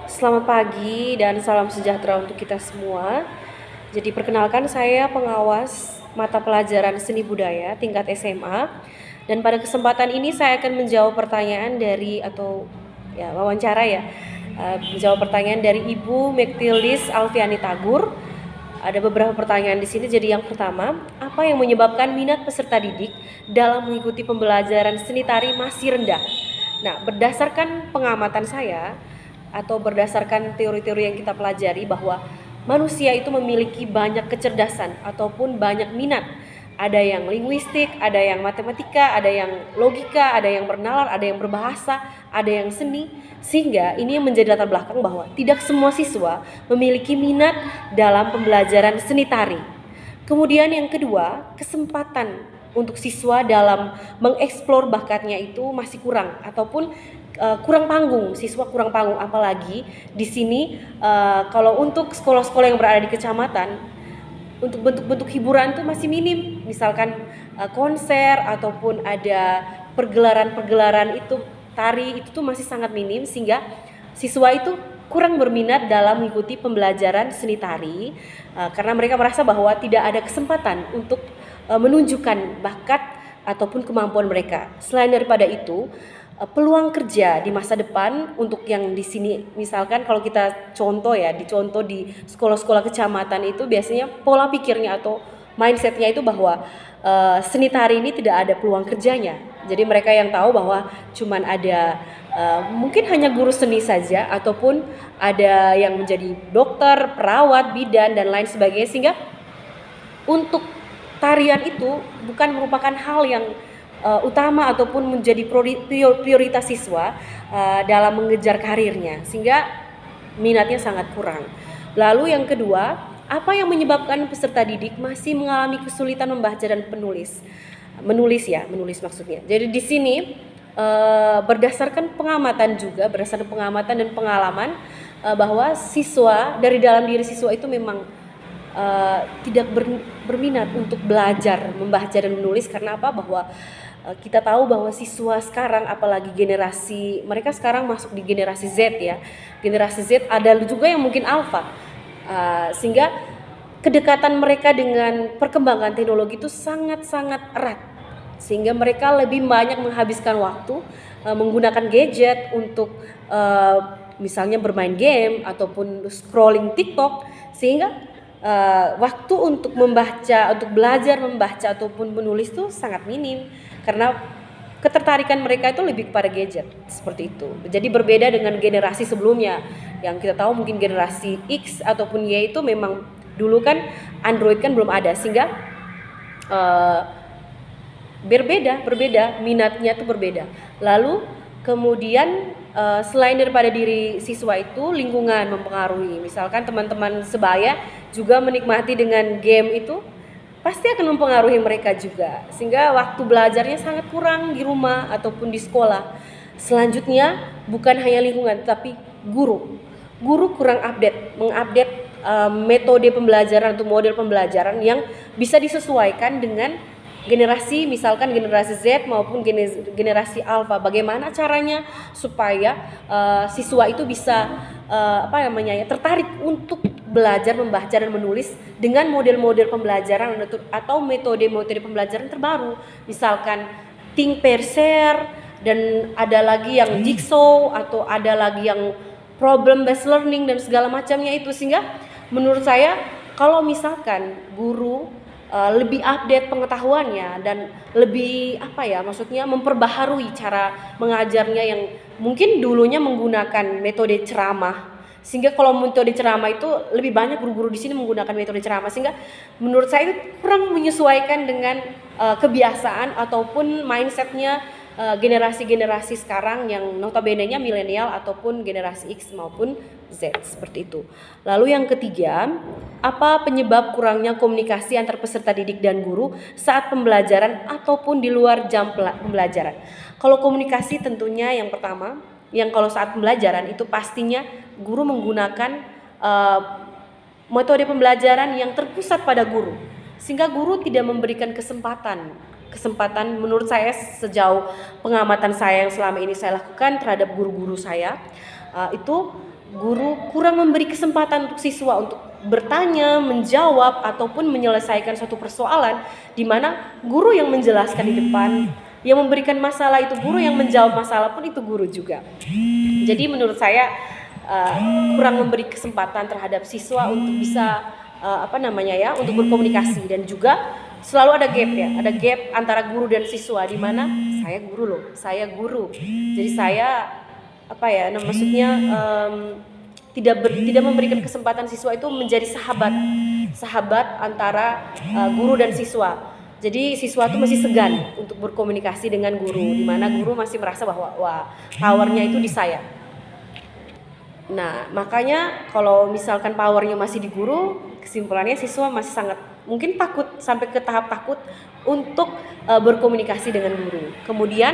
Selamat pagi dan salam sejahtera untuk kita semua. Jadi perkenalkan, saya pengawas mata pelajaran seni budaya tingkat SMA, dan pada kesempatan ini saya akan menjawab pertanyaan dari wawancara menjawab pertanyaan dari Ibu Mektildis Alfiani Tagur. Ada beberapa pertanyaan di sini. Jadi yang pertama, apa yang menyebabkan minat peserta didik dalam mengikuti pembelajaran seni tari masih rendah? Nah, berdasarkan pengamatan saya atau berdasarkan teori-teori yang kita pelajari, bahwa manusia itu memiliki banyak kecerdasan ataupun banyak minat. Ada yang linguistik, ada yang matematika, ada yang logika, ada yang bernalar, ada yang berbahasa, ada yang seni. Sehingga ini menjadi latar belakang bahwa tidak semua siswa memiliki minat dalam pembelajaran seni tari. Kemudian yang kedua, kesempatan untuk siswa dalam mengeksplor bakatnya itu masih kurang, ataupun kurang panggung, siswa kurang panggung. Apalagi di sini kalau untuk sekolah-sekolah yang berada di kecamatan, untuk bentuk-bentuk hiburan itu masih minim, misalkan konser ataupun ada pergelaran-pergelaran itu tari, itu tuh masih sangat minim, sehingga siswa itu kurang berminat dalam mengikuti pembelajaran seni tari karena mereka merasa bahwa tidak ada kesempatan untuk menunjukkan bakat ataupun kemampuan mereka. Selain daripada itu, peluang kerja di masa depan untuk yang di sini, misalkan kalau kita dicontoh di sekolah-sekolah kecamatan, itu biasanya pola pikirnya atau mindsetnya itu bahwa seni tari ini tidak ada peluang kerjanya. Jadi mereka yang tahu bahwa cuman ada mungkin hanya guru seni saja, ataupun ada yang menjadi dokter, perawat, bidan dan lain sebagainya, sehingga untuk tarian itu bukan merupakan hal yang utama ataupun menjadi prioritas siswa dalam mengejar karirnya, sehingga minatnya sangat kurang. Lalu yang kedua, apa yang menyebabkan peserta didik masih mengalami kesulitan membaca dan menulis maksudnya. Jadi di sini berdasarkan pengamatan dan pengalaman bahwa siswa, dari dalam diri siswa itu memang tidak berminat untuk belajar membaca dan menulis. Karena apa? Bahwa kita tahu bahwa siswa sekarang, apalagi generasi mereka sekarang masuk di generasi Z ya. Generasi Z ada juga yang mungkin alpha, sehingga kedekatan mereka dengan perkembangan teknologi itu sangat-sangat erat, sehingga mereka lebih banyak menghabiskan waktu menggunakan gadget untuk misalnya bermain game ataupun scrolling TikTok, sehingga waktu untuk belajar membaca ataupun menulis itu sangat minim, karena ketertarikan mereka itu lebih kepada gadget, seperti itu. Jadi berbeda dengan generasi sebelumnya yang kita tahu, mungkin generasi X ataupun Y itu memang dulu kan Android kan belum ada, sehingga berbeda minatnya itu berbeda. Lalu kemudian selain daripada diri siswa itu, lingkungan mempengaruhi. Misalkan teman-teman sebaya juga menikmati dengan game itu, pasti akan mempengaruhi mereka juga, sehingga waktu belajarnya sangat kurang di rumah ataupun di sekolah. Selanjutnya, bukan hanya lingkungan, tapi guru kurang mengupdate metode pembelajaran atau model pembelajaran yang bisa disesuaikan dengan generasi, misalkan generasi Z maupun generasi alpha. Bagaimana caranya supaya siswa itu bisa tertarik untuk belajar membaca dan menulis dengan model-model pembelajaran atau metode-metode pembelajaran terbaru, misalkan think pair share, dan ada lagi yang jigsaw, atau ada lagi yang problem based learning dan segala macamnya itu. Sehingga menurut saya, kalau misalkan guru lebih update pengetahuannya dan lebih memperbaharui cara mengajarnya, yang mungkin dulunya menggunakan metode ceramah, sehingga kalau metode ceramah itu lebih banyak guru-guru di sini menggunakan metode ceramah, sehingga menurut saya itu kurang menyesuaikan dengan kebiasaan ataupun mindsetnya generasi-generasi sekarang yang notabene-nya milenial ataupun generasi X maupun Z, seperti itu. Lalu yang ketiga, apa penyebab kurangnya komunikasi antar peserta didik dan guru saat pembelajaran ataupun di luar jam pembelajaran? Kalau komunikasi, tentunya yang pertama, yang kalau saat pembelajaran itu pastinya guru menggunakan metode pembelajaran yang terpusat pada guru, sehingga guru tidak memberikan kesempatan menurut saya, sejauh pengamatan saya yang selama ini saya lakukan terhadap guru-guru saya, itu guru kurang memberi kesempatan untuk siswa untuk bertanya, menjawab, ataupun menyelesaikan suatu persoalan, di mana guru yang menjelaskan di depan, yang memberikan masalah itu guru, yang menjawab masalah pun itu guru juga. Jadi menurut saya kurang memberi kesempatan terhadap siswa untuk bisa untuk berkomunikasi, dan juga selalu ada gap ya, ada gap antara guru dan siswa, di mana saya guru, jadi saya tidak memberikan kesempatan siswa itu menjadi sahabat antara guru dan siswa. Jadi siswa itu masih segan untuk berkomunikasi dengan guru, di mana guru masih merasa bahwa powernya itu di saya. Nah, makanya kalau misalkan powernya masih di guru, kesimpulannya siswa masih sangat mungkin takut, sampai ke tahap takut untuk berkomunikasi dengan guru. Kemudian,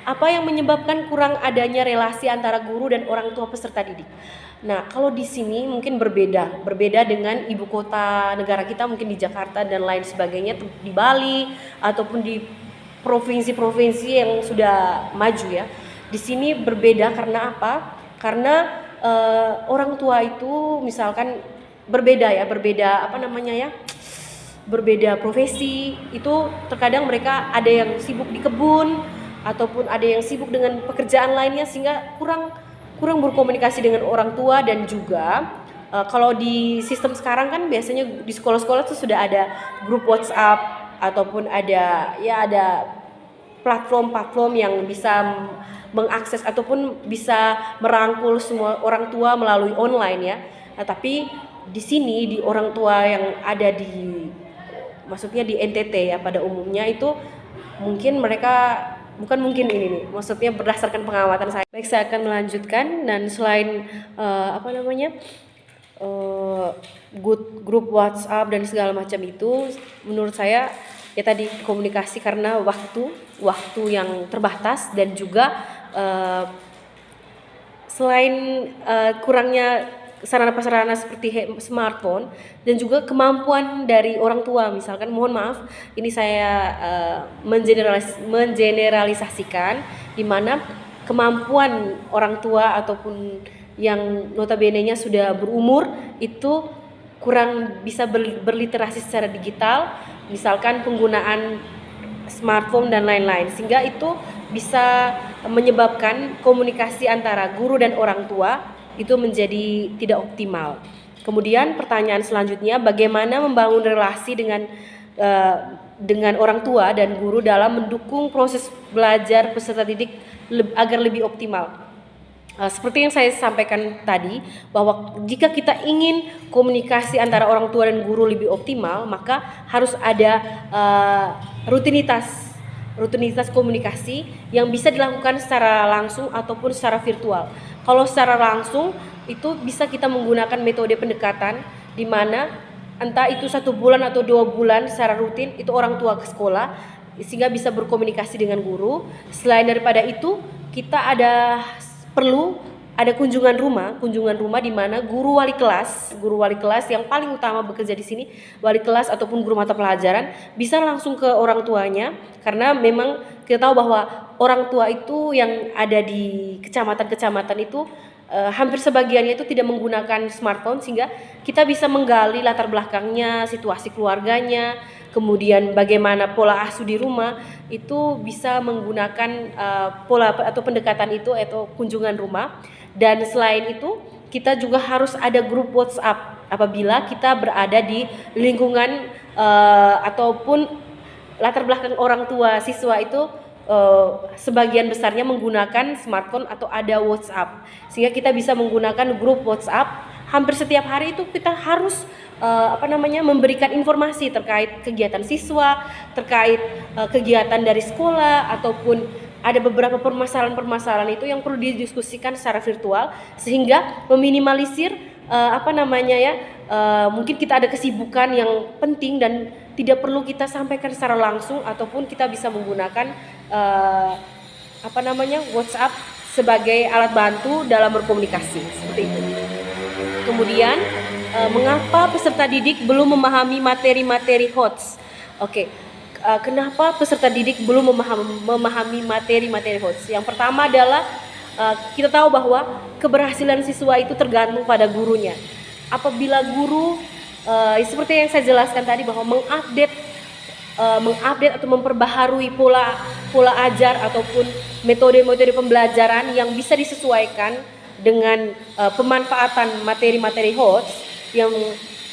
apa yang menyebabkan kurang adanya relasi antara guru dan orang tua peserta didik? Nah, kalau di sini mungkin berbeda dengan ibu kota negara kita, mungkin di Jakarta dan lain sebagainya, di Bali ataupun di provinsi-provinsi yang sudah maju ya. Di sini berbeda karena apa? Karena orang tua itu misalkan berbeda profesi, itu terkadang mereka ada yang sibuk di kebun ataupun ada yang sibuk dengan pekerjaan lainnya, sehingga kurang berkomunikasi dengan orang tua. Dan juga kalau di sistem sekarang kan biasanya di sekolah-sekolah tuh sudah ada grup WhatsApp ataupun ada platform-platform yang bisa mengakses ataupun bisa merangkul semua orang tua melalui online ya. Nah, tapi di sini di orang tua yang ada di NTT ya pada umumnya itu mungkin mereka maksudnya berdasarkan pengamatan saya. Baik, saya akan melanjutkan. Dan selain grup WhatsApp dan segala macam itu, menurut saya ya tadi komunikasi karena waktu yang terbatas, dan juga selain kurangnya sarana-prasarana seperti smartphone, dan juga kemampuan dari orang tua. Misalkan, mohon maaf, ini saya mengeneralisasikan, di mana kemampuan orang tua ataupun yang notabene-nya sudah berumur itu kurang bisa berliterasi secara digital, misalkan penggunaan smartphone dan lain-lain, sehingga itu bisa menyebabkan komunikasi antara guru dan orang tua itu menjadi tidak optimal. Kemudian pertanyaan selanjutnya, bagaimana membangun relasi dengan orang tua dan guru dalam mendukung proses belajar peserta didik agar lebih optimal? Seperti yang saya sampaikan tadi, bahwa jika kita ingin komunikasi antara orang tua dan guru lebih optimal, maka harus ada rutinitas komunikasi yang bisa dilakukan secara langsung ataupun secara virtual. Kalau secara langsung itu bisa kita menggunakan metode pendekatan, di mana entah itu 1 bulan atau 2 bulan secara rutin itu orang tua ke sekolah sehingga bisa berkomunikasi dengan guru. Selain daripada itu, kita perlu ada kunjungan rumah di mana guru wali kelas yang paling utama bekerja di sini, wali kelas ataupun guru mata pelajaran, bisa langsung ke orang tuanya, karena memang kita tahu bahwa orang tua itu yang ada di kecamatan itu hampir sebagiannya itu tidak menggunakan smartphone, sehingga kita bisa menggali latar belakangnya, situasi keluarganya, kemudian bagaimana pola asuh di rumah, itu bisa menggunakan pola atau pendekatan itu atau kunjungan rumah. Dan selain itu, kita juga harus ada grup WhatsApp apabila kita berada di lingkungan ataupun latar belakang orang tua siswa itu sebagian besarnya menggunakan smartphone atau ada WhatsApp, sehingga kita bisa menggunakan grup WhatsApp. Hampir setiap hari itu kita harus memberikan informasi terkait kegiatan siswa, terkait kegiatan dari sekolah, ataupun ada beberapa permasalahan itu yang perlu didiskusikan secara virtual, sehingga meminimalisir mungkin kita ada kesibukan yang penting dan tidak perlu kita sampaikan secara langsung, ataupun kita bisa menggunakan WhatsApp sebagai alat bantu dalam berkomunikasi, seperti itu. Kemudian mengapa peserta didik belum memahami materi-materi HOTS? Kenapa peserta didik belum memahami materi-materi HOTS? Yang pertama adalah kita tahu bahwa keberhasilan siswa itu tergantung pada gurunya. Apabila guru seperti yang saya jelaskan tadi bahwa mengupdate atau memperbaharui pola ajar ataupun metode-metode pembelajaran yang bisa disesuaikan dengan pemanfaatan materi-materi HOTS yang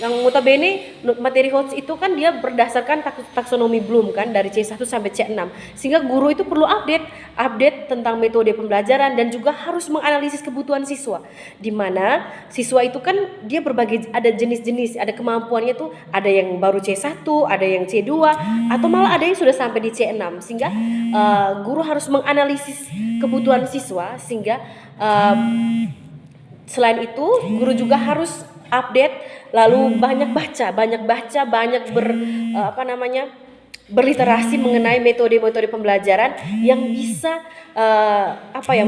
notabene materi HOTS itu kan dia berdasarkan taksonomi Bloom kan dari C1 sampai C6, sehingga guru itu perlu update tentang metode pembelajaran dan juga harus menganalisis kebutuhan siswa, di mana siswa itu kan dia berbagai, ada jenis-jenis, ada kemampuannya tuh, ada yang baru C1, ada yang C2, atau malah ada yang sudah sampai di C6, sehingga guru harus menganalisis kebutuhan siswa, sehingga selain itu guru juga harus update, lalu banyak baca, berliterasi mengenai metode-metode pembelajaran yang bisa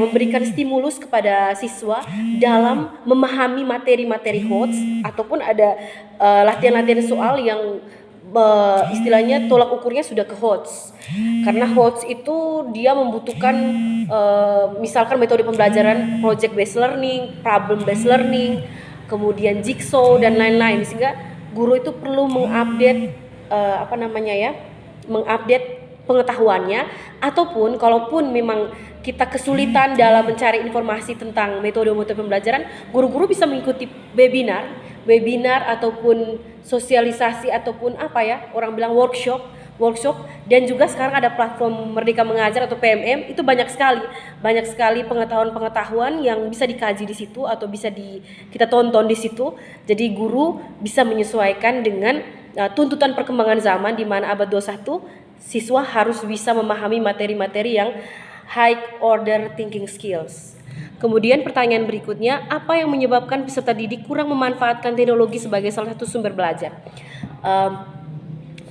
memberikan stimulus kepada siswa dalam memahami materi-materi HOTS, ataupun ada latihan-latihan soal yang istilahnya tolak ukurnya sudah ke HOTS. Karena HOTS itu dia membutuhkan misalkan metode pembelajaran project based learning, problem based learning, kemudian jigsaw dan lain-lain, sehingga guru itu perlu mengupdate pengetahuannya, ataupun kalaupun memang kita kesulitan dalam mencari informasi tentang metode-metode pembelajaran, guru-guru bisa mengikuti webinar ataupun sosialisasi ataupun orang bilang workshop, dan juga sekarang ada platform Merdeka Mengajar atau PMM, itu banyak sekali pengetahuan yang bisa dikaji di situ atau bisa kita tonton di situ. Jadi guru bisa menyesuaikan dengan tuntutan perkembangan zaman, di mana abad 21 siswa harus bisa memahami materi-materi yang high order thinking skills. Kemudian pertanyaan berikutnya, apa yang menyebabkan peserta didik kurang memanfaatkan teknologi sebagai salah satu sumber belajar?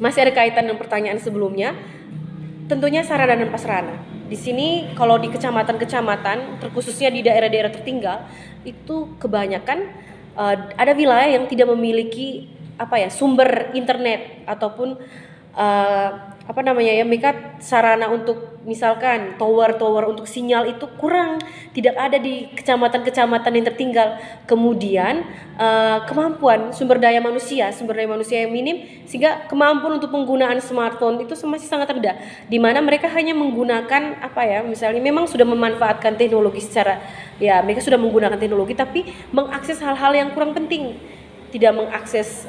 Masih ada kaitan dengan pertanyaan sebelumnya, tentunya sarana dan prasarana. Di sini kalau di kecamatan, terkhususnya di daerah-daerah tertinggal, itu kebanyakan ada wilayah yang tidak memiliki sumber internet ataupun mereka sarana untuk misalkan tower untuk sinyal itu kurang, tidak ada di kecamatan-kecamatan yang tertinggal. Kemudian kemampuan sumber daya manusia yang minim, sehingga kemampuan untuk penggunaan smartphone itu masih sangat rendah, di mana mereka hanya menggunakan misalnya memang sudah memanfaatkan teknologi mereka sudah menggunakan teknologi, tapi mengakses hal-hal yang kurang penting, tidak mengakses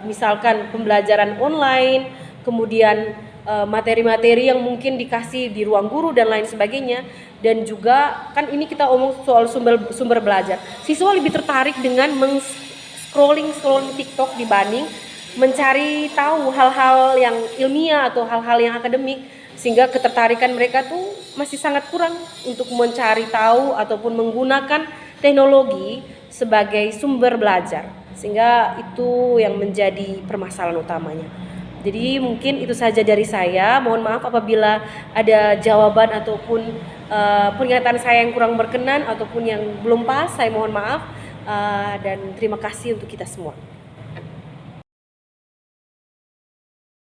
misalkan pembelajaran online, kemudian materi-materi yang mungkin dikasih di ruang guru dan lain sebagainya. Dan juga kan ini kita omong soal sumber belajar, siswa lebih tertarik dengan scrolling TikTok dibanding mencari tahu hal-hal yang ilmiah atau hal-hal yang akademik, sehingga ketertarikan mereka tuh masih sangat kurang untuk mencari tahu ataupun menggunakan teknologi sebagai sumber belajar, sehingga itu yang menjadi permasalahan utamanya. Jadi mungkin itu saja dari saya. Mohon maaf apabila ada jawaban ataupun pernyataan saya yang kurang berkenan ataupun yang belum pas, saya mohon maaf, dan terima kasih untuk kita semua.